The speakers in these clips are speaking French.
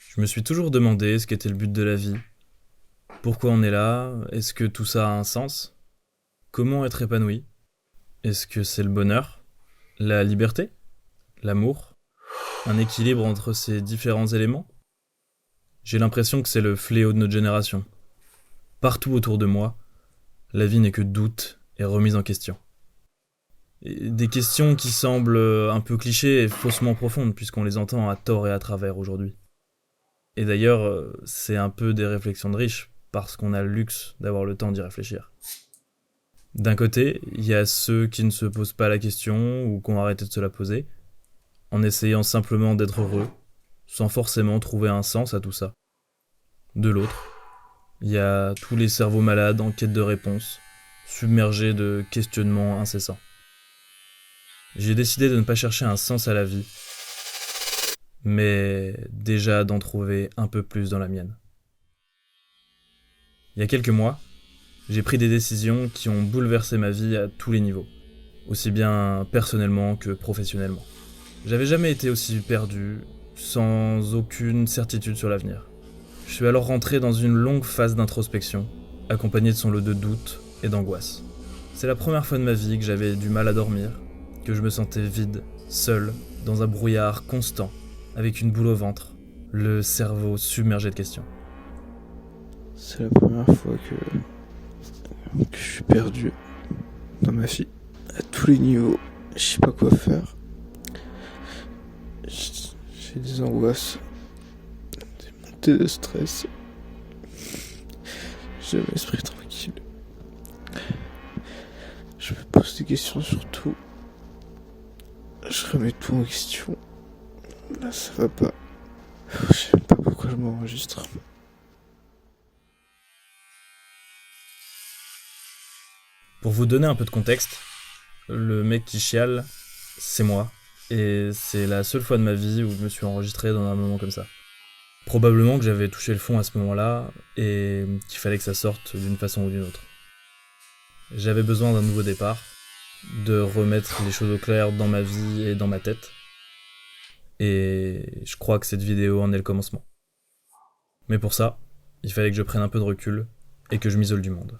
Je me suis toujours demandé ce qu'était le but de la vie. Pourquoi on est là? Est-ce que tout ça a un sens? Comment être épanoui? Est-ce que c'est le bonheur? La liberté? L'amour? Un équilibre entre ces différents éléments? J'ai l'impression que c'est le fléau de notre génération. Partout autour de moi, la vie n'est que doute et remise en question. Et des questions qui semblent un peu clichés et faussement profondes puisqu'on les entend à tort et à travers aujourd'hui. Et d'ailleurs, c'est un peu des réflexions de riches, parce qu'on a le luxe d'avoir le temps d'y réfléchir. D'un côté, il y a ceux qui ne se posent pas la question ou qui ont arrêté de se la poser, en essayant simplement d'être heureux, sans forcément trouver un sens à tout ça. De l'autre, il y a tous les cerveaux malades en quête de réponses, submergés de questionnements incessants. J'ai décidé de ne pas chercher un sens à la vie, mais déjà d'en trouver un peu plus dans la mienne. Il y a quelques mois, j'ai pris des décisions qui ont bouleversé ma vie à tous les niveaux, aussi bien personnellement que professionnellement. J'avais jamais été aussi perdu, sans aucune certitude sur l'avenir. Je suis alors rentré dans une longue phase d'introspection, accompagnée de son lot de doutes et d'angoisse. C'est la première fois de ma vie que j'avais du mal à dormir, que je me sentais vide, seul, dans un brouillard constant, avec une boule au ventre, le cerveau submergé de questions. C'est la première fois que je suis perdu dans ma vie, à tous les niveaux. Je sais pas quoi faire. J'ai des angoisses, des montées de stress. J'ai l'esprit tranquille. Je me pose des questions sur tout. Je remets tout en question. Là, ça va pas. Je sais même pas pourquoi je m'enregistre. Pour vous donner un peu de contexte, le mec qui chiale, c'est moi. Et c'est la seule fois de ma vie où je me suis enregistré dans un moment comme ça. Probablement que j'avais touché le fond à ce moment-là et qu'il fallait que ça sorte d'une façon ou d'une autre. J'avais besoin d'un nouveau départ, de remettre les choses au clair dans ma vie et dans ma tête. Et je crois que cette vidéo en est le commencement. Mais pour ça, il fallait que je prenne un peu de recul et que je m'isole du monde.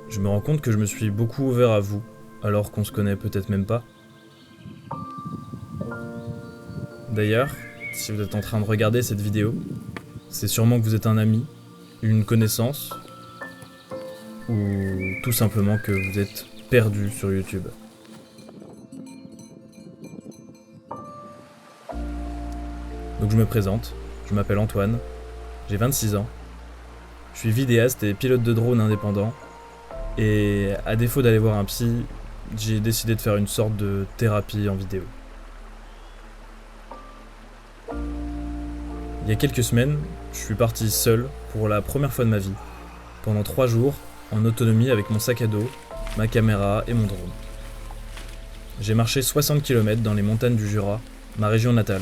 Je me rends compte que je me suis beaucoup ouvert à vous, alors qu'on se connaît peut-être même pas. D'ailleurs, si vous êtes en train de regarder cette vidéo, c'est sûrement que vous êtes un ami, une connaissance, ou tout simplement que vous êtes perdu sur YouTube. Donc je me présente, je m'appelle Antoine, j'ai 26 ans, je suis vidéaste et pilote de drone indépendant, et à défaut d'aller voir un psy, j'ai décidé de faire une sorte de thérapie en vidéo. Il y a quelques semaines, je suis parti seul pour la première fois de ma vie, pendant 3 jours, en autonomie avec mon sac à dos, ma caméra et mon drone. J'ai marché 60 km dans les montagnes du Jura, ma région natale.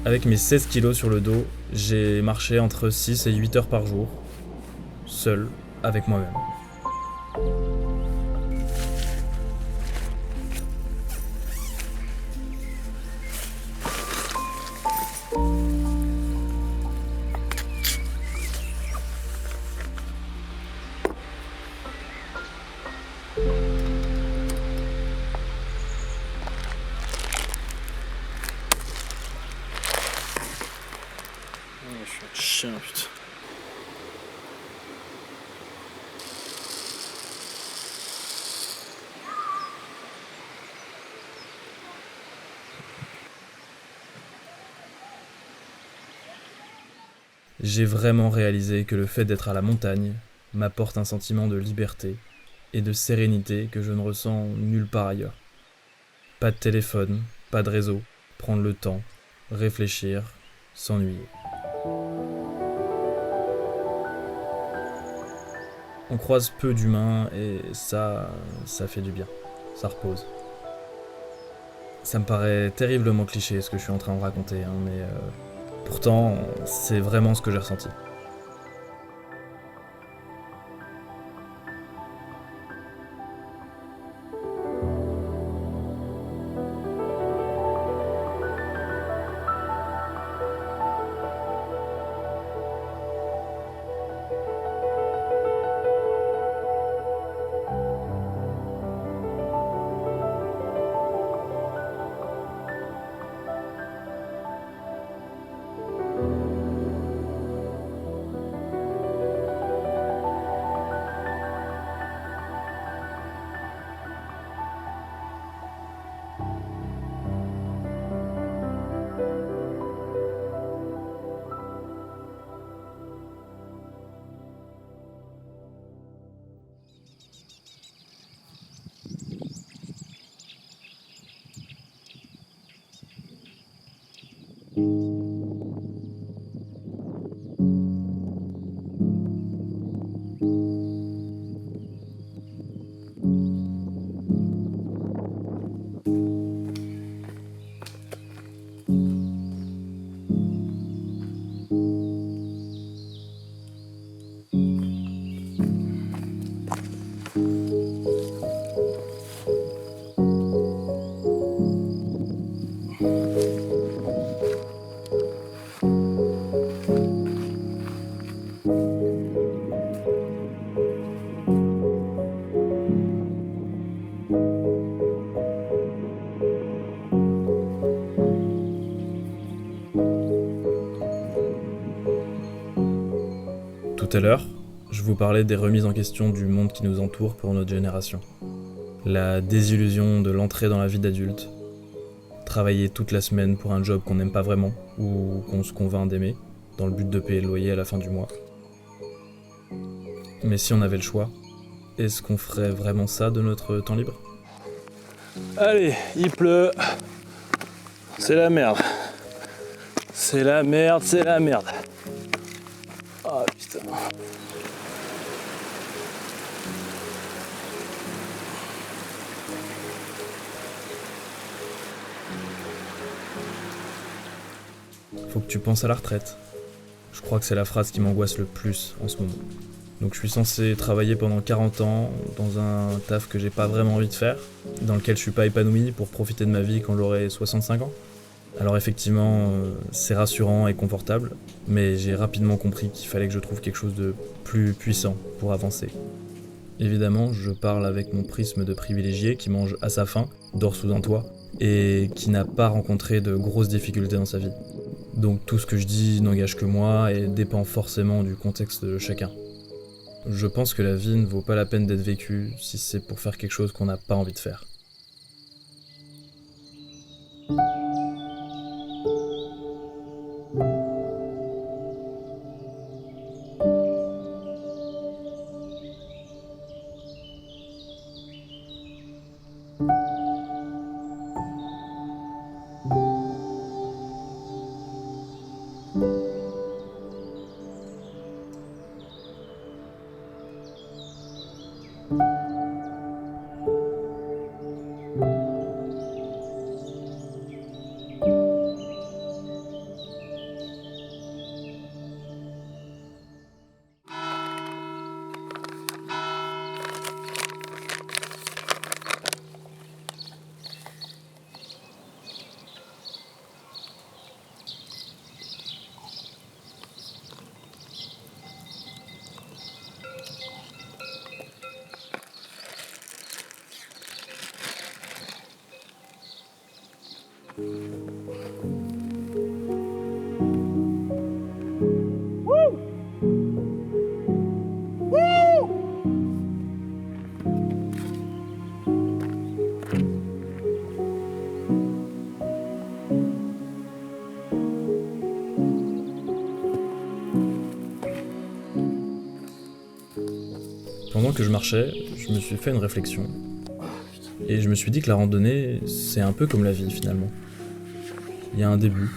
Avec mes 16 kilos sur le dos, j'ai marché entre 6 et 8 heures par jour, seul, avec moi-même. Je suis un chien, putain. j'ai vraiment réalisé que le fait d'être à la montagne m'apporte un sentiment de liberté et de sérénité que je ne ressens nulle part ailleurs. Pas de téléphone, pas de réseau, prendre le temps, réfléchir, s'ennuyer. On croise peu d'humains et ça fait du bien, ça repose. Ça me paraît terriblement cliché ce que je suis en train de raconter, mais pourtant c'est vraiment ce que j'ai ressenti. Tout à l'heure, je vous parlais des remises en question du monde qui nous entoure pour notre génération. La désillusion de l'entrée dans la vie d'adulte, travailler toute la semaine pour un job qu'on n'aime pas vraiment ou qu'on se convainc d'aimer, dans le but de payer le loyer à la fin du mois. Mais si on avait le choix, est-ce qu'on ferait vraiment ça de notre temps libre ? Allez, il pleut. C'est la merde. C'est la merde, c'est la merde. Ah putain. Faut que tu penses à la retraite. Je crois que c'est la phrase qui m'angoisse le plus en ce moment. Donc je suis censé travailler pendant 40 ans dans un taf que j'ai pas vraiment envie de faire, dans lequel je suis pas épanoui pour profiter de ma vie quand j'aurai 65 ans. Alors effectivement, c'est rassurant et confortable, mais j'ai rapidement compris qu'il fallait que je trouve quelque chose de plus puissant pour avancer. Évidemment, je parle avec mon prisme de privilégié qui mange à sa faim, dort sous un toit, et qui n'a pas rencontré de grosses difficultés dans sa vie. Donc tout ce que je dis n'engage que moi et dépend forcément du contexte de chacun. Je pense que la vie ne vaut pas la peine d'être vécue si c'est pour faire quelque chose qu'on n'a pas envie de faire. pendant que je marchais, je me suis fait une réflexion. Et je me suis dit que la randonnée, c'est un peu comme la vie finalement. Il y a un début,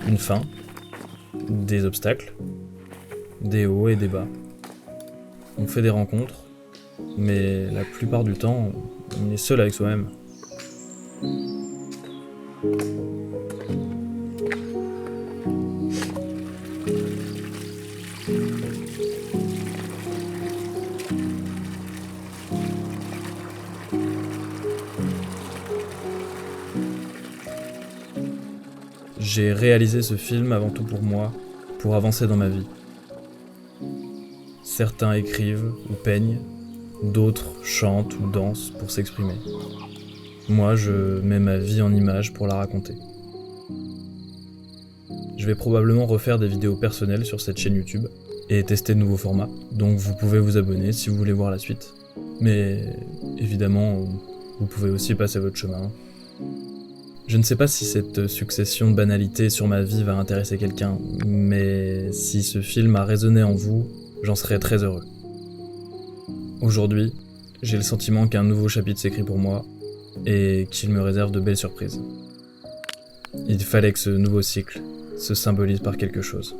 une fin, des obstacles, des hauts et des bas. On fait des rencontres, mais la plupart du temps, on est seul avec soi-même. J'ai réalisé ce film avant tout pour moi, pour avancer dans ma vie. Certains écrivent ou peignent, d'autres chantent ou dansent pour s'exprimer. Moi, je mets ma vie en image pour la raconter. Je vais probablement refaire des vidéos personnelles sur cette chaîne YouTube et tester de nouveaux formats, donc vous pouvez vous abonner si vous voulez voir la suite. Mais évidemment, vous pouvez aussi passer votre chemin. Je ne sais pas si cette succession de banalités sur ma vie va intéresser quelqu'un, mais si ce film a résonné en vous, j'en serais très heureux. Aujourd'hui, j'ai le sentiment qu'un nouveau chapitre s'écrit pour moi, et qu'il me réserve de belles surprises. Il fallait que ce nouveau cycle se symbolise par quelque chose.